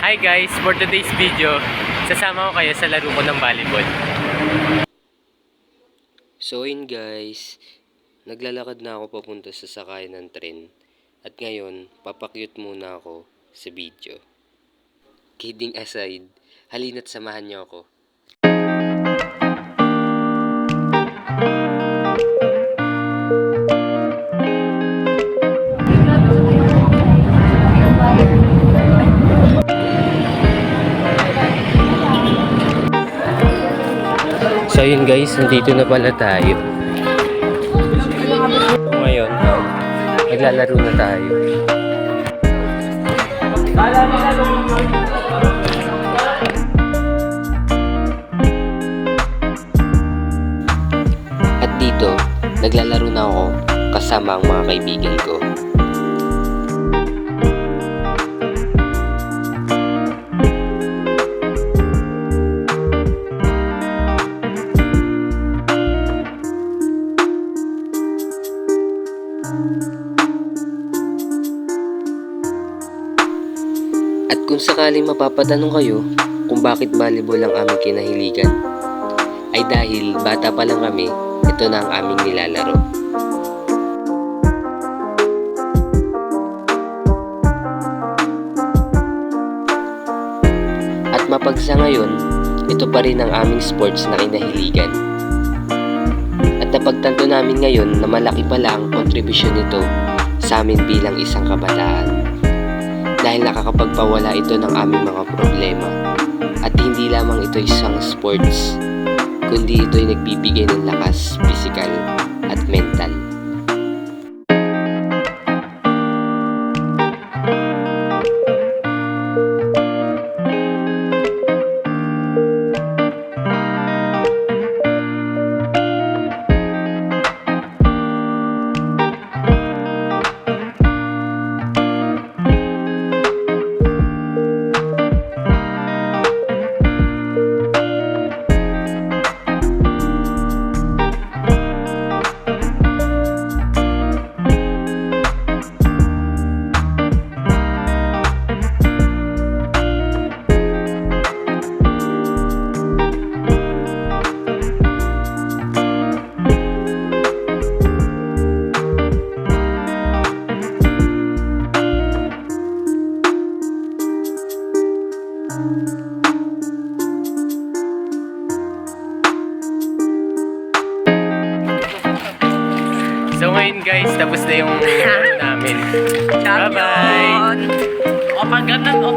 Hi guys, for today's video, sasama ko kayo sa laro ko ng volleyball. So yun guys, naglalakad na ako papunta sa sakayan ng tren. At ngayon, papakyut muna ako sa video. Kidding aside, halina't samahan niyo ako. So yun guys, nandito na pala tayo. Ngayon, naglalaro na tayo. At dito, naglalaro na ako kasama ang mga kaibigan ko. At kung sakaling mapapatanong kayo kung bakit volleyball ang aming kinahiligan, ay dahil bata pa lang kami, ito na ang aming nilalaro. At mapagsa ngayon, ito pa rin ang aming sports na kinahiligan. At napagtanto namin ngayon na malaki pala ang kontribusyon nito sa amin bilang isang kabataan. Dahil nakakapagpawala ito ng aming mga problema. At hindi lamang ito isang sports, kundi ito ay nagbibigay ng lakas, physical at mental. So ngayon guys, tapos na yung namin. Bye-bye! O pag ganun, o